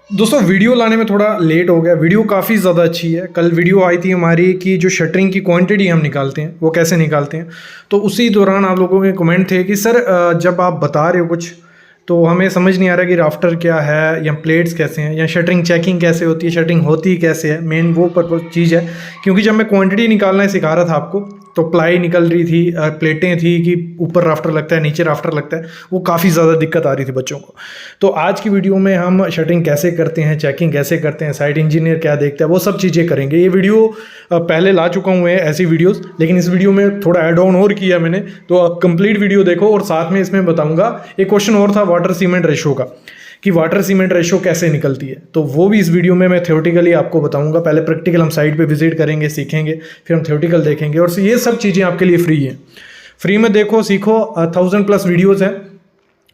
दोस्तों वीडियो लाने में थोड़ा लेट हो गया। वीडियो काफ़ी ज़्यादा अच्छी है। कल वीडियो आई थी हमारी कि जो शटरिंग की क्वांटिटी हम निकालते हैं वो कैसे निकालते हैं। तो उसी दौरान आप लोगों के कमेंट थे कि सर जब आप बता रहे हो कुछ तो हमें समझ नहीं आ रहा कि राफ्टर क्या है या प्लेट्स कैसे हैं या शटरिंग चेकिंग कैसे होती है, शटरिंग होती कैसे है। मेन वो पर्पज चीज़ है, क्योंकि जब मैं क्वांटिटी निकालना सिखा रहा था आपको तो प्लाई निकल रही थी, प्लेटें थी कि ऊपर राफ्टर लगता है नीचे राफ्टर लगता है, वो काफ़ी ज़्यादा दिक्कत आ रही थी बच्चों को। तो आज की वीडियो में हम शटरिंग कैसे करते हैं, चेकिंग कैसे करते हैं, साइट इंजीनियर क्या देखता है, वो सब चीज़ें करेंगे। ये वीडियो पहले ला चुका हूँ ऐसी वीडियोस, लेकिन इस वीडियो में थोड़ा ऐड ऑन और किया मैंने, तो आप कंप्लीट वीडियो देखो। और साथ में इसमें बताऊंगा एक क्वेश्चन और था वाटर सीमेंट रेशो का, कि वाटर सीमेंट रेशो कैसे निकलती है, तो वो भी इस वीडियो में मैं थ्योरेटिकली आपको बताऊंगा। पहले प्रैक्टिकल हम साइट पे विजिट करेंगे, सीखेंगे, फिर हम थ्योरेटिकल देखेंगे। और ये सब चीज़ें आपके लिए फ्री है, फ्री में देखो सीखो। 1000+ वीडियोज़ हैं,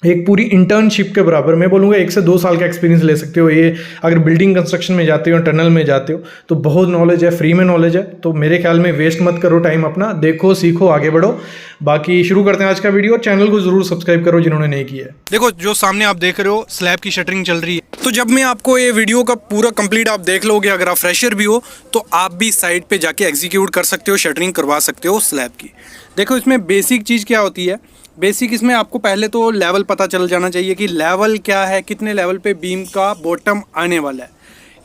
एक पूरी इंटर्नशिप के बराबर। मैं बोलूँगा 1 से 2 साल का एक्सपीरियंस ले सकते हो। ये अगर बिल्डिंग कंस्ट्रक्शन में जाते हो, टनल में जाते हो, तो बहुत नॉलेज है, फ्री में नॉलेज है। तो मेरे ख्याल में वेस्ट मत करो टाइम अपना, देखो सीखो आगे बढ़ो। बाकी शुरू करते हैं आज का वीडियो। चैनल को जरूर सब्सक्राइब करो जिन्होंने नहीं किया है। देखो जो सामने आप देख रहे हो स्लैब की शटरिंग चल रही है। तो जब मैं आपको ये वीडियो का पूरा कंप्लीट आप देख लोगे, अगर आप फ्रेशर भी हो तो आप भी साइट पे जाके एग्जीक्यूट कर सकते हो, शटरिंग करवा सकते हो स्लैब की। देखो इसमें बेसिक चीज़ क्या होती है। बेसिक इसमें आपको पहले तो लेवल पता चल जाना चाहिए कि लेवल क्या है, कितने लेवल पे बीम का बॉटम आने वाला है।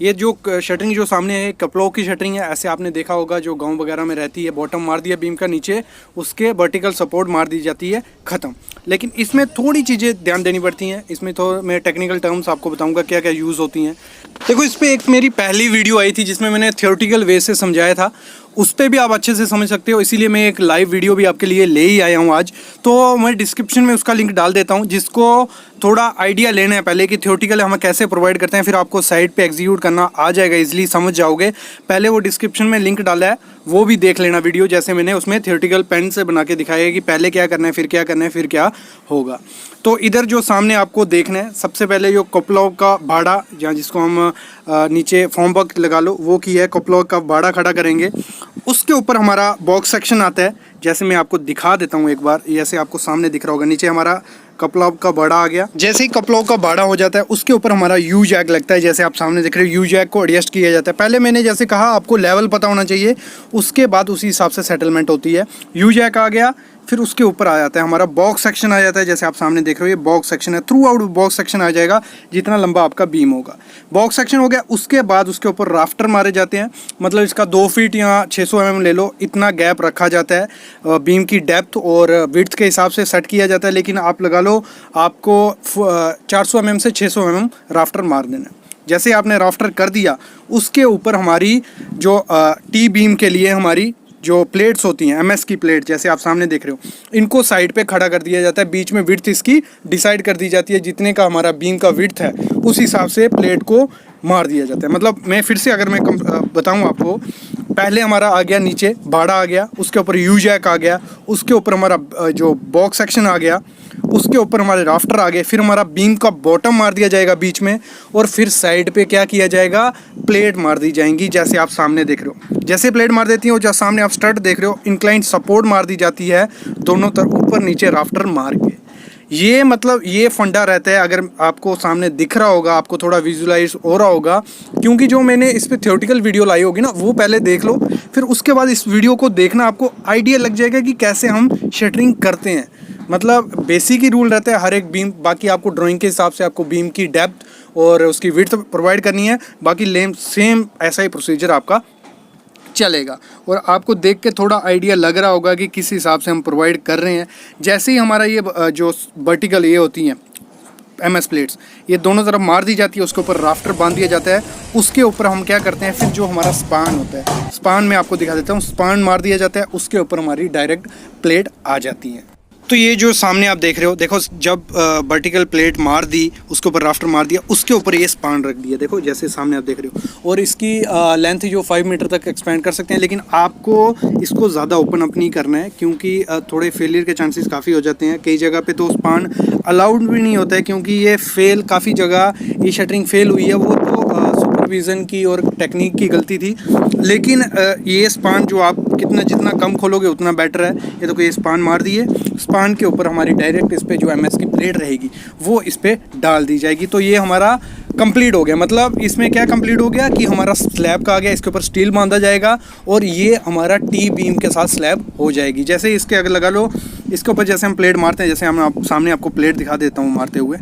ये जो शटरिंग जो सामने है कपलों की शटरिंग है, ऐसे आपने देखा होगा जो गांव वगैरह में रहती है, बॉटम मार दिया बीम का, नीचे उसके वर्टिकल सपोर्ट मार दी जाती है, ख़त्म। लेकिन इसमें थोड़ी चीज़ें ध्यान देनी पड़ती हैं। इसमें तो मैं टेक्निकल टर्म्स आपको बताऊंगा क्या क्या यूज़ होती हैं। देखो इस पर एक मेरी पहली वीडियो आई थी जिसमें मैंने थ्योरेटिकल वे से समझाया था, उस पर भी आप अच्छे से समझ सकते हो। इसीलिए मैं एक लाइव वीडियो भी आपके लिए ले ही आया हूँ आज। तो मैं डिस्क्रिप्शन में उसका लिंक डाल देता हूँ, जिसको थोड़ा आइडिया लेना है पहले कि थ्योरेटिकल हम कैसे प्रोवाइड करते हैं, फिर आपको साइट पे एग्जीक्यूट करना आ जाएगा, इजीली समझ जाओगे। पहले वो डिस्क्रिप्शन में लिंक डाला है, वो भी देख लेना वीडियो, जैसे मैंने उसमें थ्योरेटिकल पेन से बना के दिखाया है कि पहले क्या करना है, फिर क्या करना है, फिर क्या होगा। तो इधर जो सामने आपको देखना है, सबसे पहले जो कपलॉग का बाड़ा, या जिसको हम नीचे फॉर्म वर्क लगा लो वो की है, कपलॉग का बाड़ा खड़ा करेंगे। उसके ऊपर हमारा बॉक्स सेक्शन आता है, जैसे मैं आपको दिखा देता हूँ एक बार। जैसे आपको सामने दिख रहा होगा, नीचे हमारा कपलॉग का बाड़ा आ गया। जैसे ही कपलॉग का बाड़ा हो जाता है उसके ऊपर हमारा यू जैक लगता है, जैसे आप सामने देख रहे हो। यू जैक को एडजस्ट किया जाता है। पहले मैंने जैसे कहा आपको लेवल पता होना चाहिए, उसके बाद उसी हिसाब से सेटलमेंट होती है। यू जैक आ गया, फिर उसके ऊपर आ जाता है हमारा बॉक्स सेक्शन आ जाता है, जैसे आप सामने देख रहे हो ये बॉक्स सेक्शन है। थ्रू आउट बॉक्स सेक्शन आ जाएगा जितना लंबा आपका बीम होगा। बॉक्स सेक्शन हो गया, उसके बाद उसके ऊपर राफ्टर मारे जाते हैं, मतलब इसका 2 फीट या 600 mm ले लो, इतना गैप रखा जाता है। बीम की डेप्थ और विड्थ के हिसाब से सेट किया जाता है, लेकिन आप लगा लो आपको 400 mm से 600 mm राफ्टर मार देना है। जैसे आपने राफ्टर कर दिया, उसके ऊपर हमारी जो टी बीम के लिए हमारी जो प्लेट्स होती हैं, एमएस की प्लेट, जैसे आप सामने देख रहे हो, इनको साइड पे खड़ा कर दिया जाता है। बीच में विड्थ इसकी डिसाइड कर दी जाती है, जितने का हमारा बीम का विड्थ है उस हिसाब से प्लेट को मार दिया जाता है। मतलब मैं फिर से अगर मैं बताऊं आपको, पहले हमारा आ गया नीचे बाड़ा आ गया, उसके ऊपर यू जैक आ गया, उसके ऊपर हमारा जो बॉक्स सेक्शन आ गया, उसके ऊपर हमारे राफ्टर आ गए, फिर हमारा बीम का बॉटम मार दिया जाएगा बीच में, और फिर साइड पे क्या किया जाएगा, प्लेट मार दी जाएंगी, जैसे आप सामने देख रहे हो। जैसे प्लेट मार देती हो, जैसे सामने आप स्टड देख रहे हो, इंक्लाइंड सपोर्ट मार दी जाती है दोनों तरफ, ऊपर नीचे राफ्टर मार के। ये मतलब ये फंडा रहता है। अगर आपको सामने दिख रहा होगा, आपको थोड़ा विजुलाइज हो रहा होगा, क्योंकि जो मैंने इस पर थ्योरेटिकल वीडियो लाई होगी ना, वो पहले देख लो, फिर उसके बाद इस वीडियो को देखना, आपको आइडिया लग जाएगा कि कैसे हम शटरिंग करते हैं। मतलब बेसिक ही रूल रहता है हर एक बीम, बाकी आपको ड्राइंग के हिसाब से आपको बीम की डेप्थ और उसकी विड्थ प्रोवाइड करनी है, बाकी सेम ऐसा ही प्रोसीजर आपका चलेगा। और आपको देख के थोड़ा आइडिया लग रहा होगा कि किस हिसाब से हम प्रोवाइड कर रहे हैं। जैसे ही हमारा ये जो वर्टिकल ये होती हैं एमएस प्लेट्स, ये दोनों तरफ मार दी जाती है, उसके ऊपर राफ्टर बांध दिया जाता है, उसके ऊपर हम क्या करते हैं, फिर जो हमारा स्पान होता है, स्पान में आपको दिखा देता हूँ, स्पान मार दिया जाता है, उसके ऊपर हमारी डायरेक्ट प्लेट आ जाती है। तो ये जो सामने आप देख रहे हो, देखो जब वर्टिकल प्लेट मार दी, उसके ऊपर राफ्टर मार दिया, उसके ऊपर ये स्पान रख दिया, देखो जैसे सामने आप देख रहे हो। और इसकी लेंथ जो 5 मीटर तक एक्सपेंड कर सकते हैं, लेकिन आपको इसको ज़्यादा ओपन अप नहीं करना है, क्योंकि थोड़े फेलियर के चांसेस काफ़ी हो जाते हैं। कई जगह पे तो स्पान अलाउड भी नहीं होता है, क्योंकि ये फेल, काफ़ी जगह ये शटरिंग फेल हुई है। वो तो सुपरविज़न की और टेक्निक की गलती थी, लेकिन ये स्पान जो आप जितना कम खोलोगे उतना बेटर है। ये तो ये स्पान मार दिए, स्पान के ऊपर हमारी डायरेक्ट इस पर जो एमएस की प्लेट रहेगी वो इस पर डाल दी जाएगी। तो ये हमारा कंप्लीट हो गया। मतलब इसमें क्या कंप्लीट हो गया कि हमारा स्लैब का आ गया, इसके ऊपर स्टील बांधा जाएगा और ये हमारा टी बीम के साथ स्लैब हो जाएगी। जैसे इसके अगर लगा लो, इसके ऊपर जैसे हम प्लेट मारते हैं, जैसे हम सामने आपको प्लेट दिखा देता हूँ मारते हुए।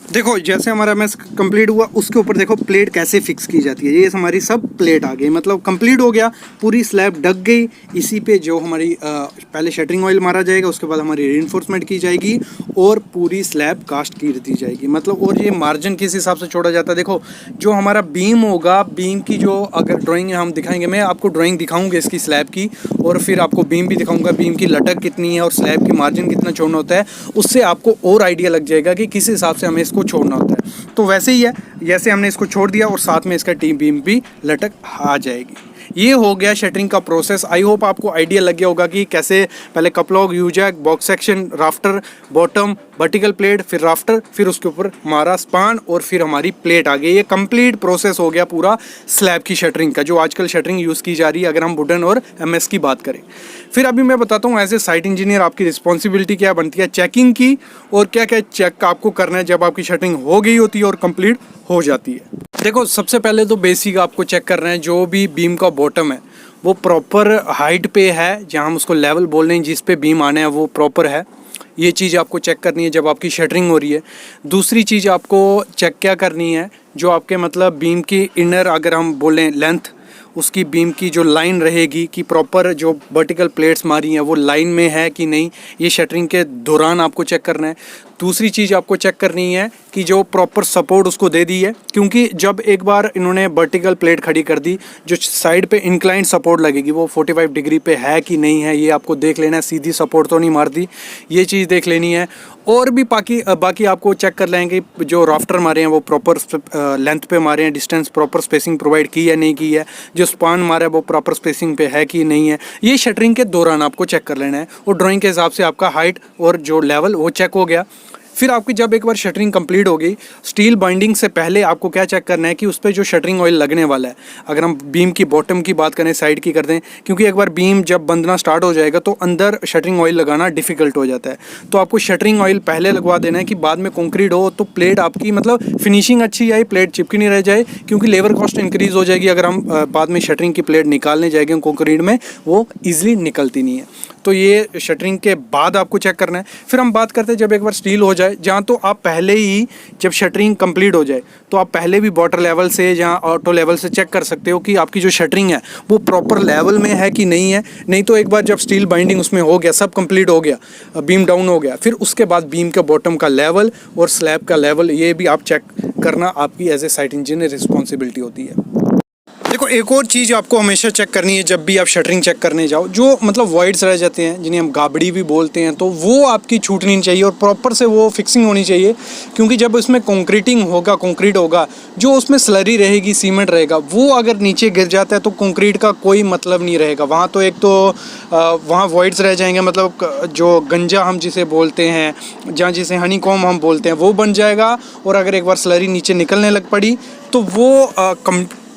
देखो जैसे हमारा मैस कंप्लीट हुआ, उसके ऊपर देखो प्लेट कैसे फिक्स की जाती है। ये हमारी सब प्लेट आ गई, मतलब कंप्लीट हो गया, पूरी स्लैब ढक गई। इसी पे जो हमारी पहले शटरिंग ऑयल मारा जाएगा, उसके बाद हमारी रीइंफोर्समेंट की जाएगी और पूरी स्लैब कास्ट की दी जाएगी। मतलब और ये मार्जिन किस हिसाब से छोड़ा जाता है, देखो जो हमारा बीम होगा, बीम की जो अगर ड्राइंग हम दिखाएंगे, मैं आपको ड्राइंग दिखाऊंगा इसकी स्लैब की, और फिर आपको बीम भी दिखाऊंगा, बीम की लटक कितनी है और स्लैब की मार्जिन कितना छोड़ना होता है। उससे आपको और आइडिया लग जाएगा कि किस हिसाब से हमें इसको छोड़ना होता है। तो वैसे ही है, जैसे हमने इसको छोड़ दिया और साथ में इसका टी बीम भी लटक आ जाएगी। ये हो गया शटरिंग का प्रोसेस। आई होप आपको आइडिया लग गया होगा कि कैसे पहले cuplock, U jack, box section, rafter, bottom, vertical plate, फिर राफ्टर, फिर उसके ऊपर हमारा स्पान और फिर हमारी प्लेट आ गई। ये कंप्लीट प्रोसेस हो गया पूरा स्लैब की शटरिंग का, जो आजकल शटरिंग यूज़ की जा रही है अगर हम वुडन और एमएस की बात करें। फिर अभी मैं बताता हूँ एज ए साइट इंजीनियर आपकी रिस्पॉन्सिबिलिटी क्या बनती है चेकिंग की, और क्या क्या चेक आपको करना है जब आपकी शटरिंग हो गई होती है और कंप्लीट हो जाती है। देखो सबसे पहले तो बेसिक आपको चेक करना है, जो भी बीम का बॉटम है वो प्रॉपर हाइट पे है, जहाँ हम उसको लेवल बोल रहे हैं, जिस पे बीम आने हैं वो प्रॉपर है। ये चीज़ आपको चेक करनी है जब आपकी शटरिंग हो रही है। दूसरी चीज़ आपको चेक क्या करनी है, जो आपके मतलब बीम की इनर अगर हम बोलें लेंथ, उसकी बीम की जो लाइन रहेगी कि प्रॉपर जो वर्टिकल प्लेट्स मारी हैं वो लाइन में है कि नहीं, ये शटरिंग के दौरान आपको चेक करना है। दूसरी चीज़ आपको चेक करनी है कि जो प्रॉपर सपोर्ट उसको दे दी है, क्योंकि जब एक बार इन्होंने वर्टिकल प्लेट खड़ी कर दी, जो साइड पे इंक्लाइंड सपोर्ट लगेगी वो 45 डिग्री पे है कि नहीं है, ये आपको देख लेना है। सीधी सपोर्ट तो नहीं मार दी, ये चीज़ देख लेनी है। और भी बाकी आपको चेक कर लेंगे जो राफ्टर मारे हैं वो प्रॉपर लेंथ पे मारे हैं, डिस्टेंस प्रॉपर स्पेसिंग प्रोवाइड की है नहीं की है, जो स्पान मारा है वो प्रॉपर स्पेसिंग पे है कि नहीं है। ये शटरिंग के दौरान आपको चेक कर लेना है, और ड्राइंग के हिसाब से आपका हाइट और जो लेवल वो चेक हो गया। फिर आपकी जब एक बार शटरिंग कंप्लीट हो गई, स्टील बाइंडिंग से पहले आपको क्या चेक करना है कि उस पर जो शटरिंग ऑयल लगने वाला है, अगर हम बीम की बॉटम की बात करें, साइड की कर दें, क्योंकि एक बार बीम जब बंधना स्टार्ट हो जाएगा तो अंदर शटरिंग ऑयल लगाना डिफिकल्ट हो जाता है। तो आपको शटरिंग ऑयल पहले लगवा देना है कि बाद में कंक्रीट हो तो प्लेट आपकी मतलब फिनिशिंग अच्छी आए, प्लेट चिपकी नहीं रह जाए, क्योंकि लेबर कॉस्ट इंक्रीज हो जाएगी अगर हम बाद में शटरिंग की प्लेट निकालने जाएंगे कंक्रीट में, वो ईजिली निकलती नहीं है। तो ये शटरिंग के बाद आपको चेक करना है। फिर हम बात करते हैं जब एक बार स्टील हो जाए, जहाँ तो आप पहले ही जब शटरिंग कंप्लीट हो जाए तो आप पहले भी वाटर लेवल से या ऑटो लेवल से चेक कर सकते हो कि आपकी जो शटरिंग है वो प्रॉपर लेवल में है कि नहीं है। नहीं तो एक बार जब स्टील बाइंडिंग उसमें हो गया, सब कंप्लीट हो गया, बीम डाउन हो गया, फिर उसके बाद बीम का बॉटम का लेवल और स्लैब का लेवल, ये भी आप चेक करना आपकी as a site engineer responsibility होती है। देखो एक और चीज़ आपको हमेशा चेक करनी है जब भी आप शटरिंग चेक करने जाओ, जो मतलब वॉइड्स रह जाते हैं जिन्हें हम गाबड़ी भी बोलते हैं, तो वो आपकी छूटनी नहीं चाहिए और प्रॉपर से वो फिक्सिंग होनी चाहिए। क्योंकि जब उसमें कंक्रीटिंग होगा, कंक्रीट होगा, जो उसमें स्लरी रहेगी, सीमेंट रहेगा, वो अगर नीचे गिर जाता है तो कंक्रीट का कोई मतलब नहीं रहेगा। वहाँ तो एक तो वहाँ वॉइड्स रह जाएंगे, मतलब जो गंजा हम जिसे बोलते हैं, जहाँ जिसे हनीकॉम हम बोलते हैं, वो बन जाएगा। और अगर एक बार स्लरी नीचे निकलने लग पड़ी तो वो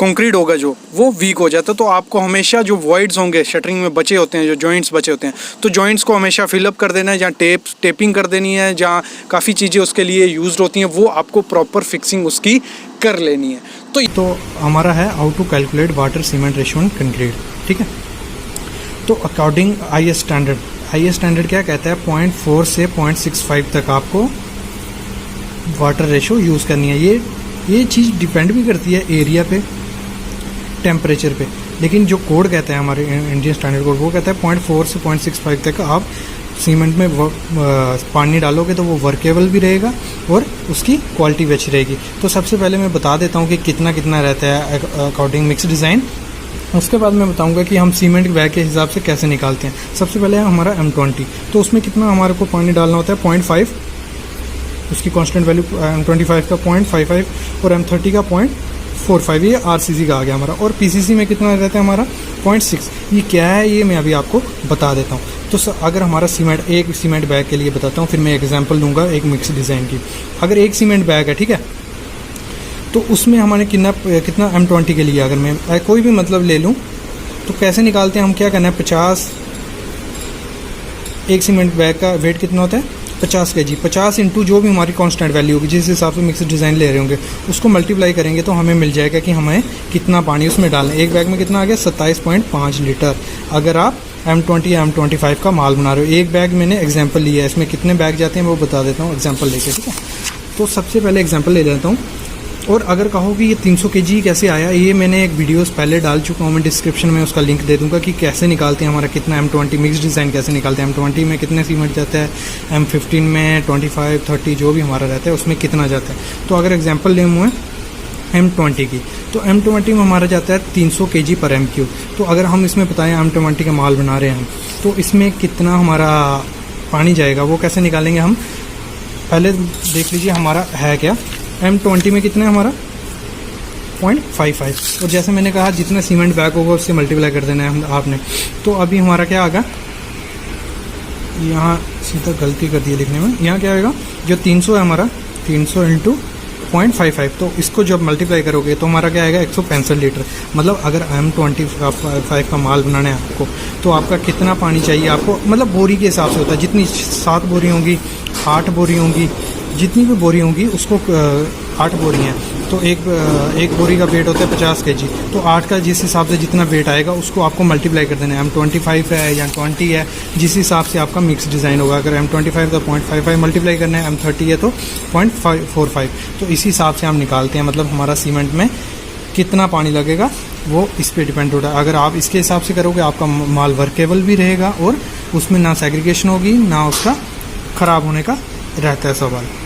कंक्रीट होगा जो वो वीक हो जाता है। तो आपको हमेशा जो वॉइड्स होंगे शटरिंग में बचे होते हैं, जो जॉइंट्स बचे होते हैं, तो जॉइंट्स को हमेशा फिलअप कर देना है, जहाँ टेपिंग कर देनी है, जहाँ काफ़ी चीज़ें उसके लिए यूज़ होती हैं, वो आपको प्रॉपर फिक्सिंग उसकी कर लेनी है। तो हमारा है how to calculate water cement ratio in concrete, ठीक है। तो अकॉर्डिंग IS स्टैंडर्ड क्या कहता है, 0.4 से 0.65 तक आपको वाटर रेशियो यूज़ करनी है। ये चीज़ डिपेंड भी करती है एरिया पे, टेम्परेचर पे, लेकिन जो कोड कहता है हमारे इंडियन स्टैंडर्ड कोड, वो कहता है 0.4 से 0.65 तक आप सीमेंट में पानी डालोगे तो वो वर्केबल भी रहेगा और उसकी क्वालिटी भी अच्छी रहेगी। तो सबसे पहले मैं बता देता हूँ कि कितना रहता है अकॉर्डिंग मिक्स डिज़ाइन। उसके बाद मैं बताऊंगा कि हम सीमेंट बैग के हिसाब से कैसे निकालते हैं। सबसे पहले है हमारा M20, तो उसमें कितना हमारे को पानी डालना होता है, 0.5, उसकी कांस्टेंट वैल्यू M25 का 0.55 और M30 का 0.45, ये RCC का आ गया हमारा। और PCC में कितना रहता है हमारा 0.6। ये क्या है ये मैं अभी आपको बता देता हूँ। तो अगर हमारा एक सीमेंट बैग के लिए बताता हूँ, फिर मैं एग्जांपल दूंगा एक मिक्स डिज़ाइन की। अगर एक सीमेंट बैग है, ठीक है, तो उसमें हमारे कितना M20 के लिए अगर मैं कोई भी मतलब ले लूँ तो कैसे निकालते हैं हम, क्या करना है, 50, एक सीमेंट बैग का वेट कितना होता है 50 kg 50 इंटू जो भी हमारी कांस्टेंट वैल्यू होगी, जिस हिसाब से मिक्स डिज़ाइन ले रहे होंगे उसको मल्टीप्लाई करेंगे तो हमें मिल जाएगा कि हमें कितना पानी उसमें डालना है। एक बैग में कितना आ गया 27.5 लीटर। अगर आप M20 या M25 का माल बना रहे हो, एक बैग मैंने एग्जांपल लिया है, इसमें कितने बैग जाते हैं वो बता देता हूँ एग्जांपल लेके, ठीक है। तो सबसे पहले एग्जांपल ले लेता हूँ। और अगर कहो कि ये 300 kg कैसे आया, ये मैंने एक वीडियोस पहले डाल चुका हूँ, मैं डिस्क्रिप्शन में उसका लिंक दे दूंगा कि कैसे निकालते हैं हमारा कितना M20 मिक्स डिज़ाइन कैसे निकालते हैं। M20 में कितने सीमेंट जाता है, M15 में 25, 30 जो भी हमारा रहता है उसमें कितना जाता है। तो अगर एग्जांपल ले हुए M20 की, तो M20 में हमारा जाता है 300 kg पर M3। तो अगर हम इसमें बताएं M20 का माल बना रहे हैं हम, तो इसमें कितना हमारा पानी जाएगा वो कैसे निकालेंगे हम। पहले देख लीजिए हमारा है क्या, M20 में कितना है हमारा 0.55। और जैसे मैंने कहा जितना सीमेंट बैग होगा उससे मल्टीप्लाई कर देना है आपने। तो अभी हमारा क्या आएगा, यहाँ सीधा गलती कर दी लिखने में, यहाँ क्या आएगा जो 300 है हमारा 300 इंटू 0.55, तो इसको जब मल्टीप्लाई करोगे तो हमारा क्या आएगा 165 लीटर। मतलब अगर M25 का माल बनाना है आपको तो आपका कितना पानी चाहिए आपको, मतलब बोरी के हिसाब से होता है। जितनी 7 बोरी होंगी, 8 बोरी होंगी, जितनी भी बोरी होंगी उसको 8 बोरी हैं तो एक बोरी का वेट होता है 50 kg। तो 8 का जिस हिसाब से जितना वेट आएगा उसको आपको मल्टीप्लाई कर देना है। M25 है या 20 है, जिस हिसाब से आपका मिक्स डिज़ाइन होगा। अगर M25 तो 0.55 मल्टीप्लाई करना है, M30 है तो 0.45। तो इसी हिसाब से हम निकालते हैं, मतलब हमारा सीमेंट में कितना पानी लगेगा वो इस पर डिपेंड होता है। अगर आप इसके हिसाब से करोगे आपका माल वर्केबल भी रहेगा और उसमें ना सेग्रीगेशन होगी ना उसका ख़राब होने का रहता है सवाल।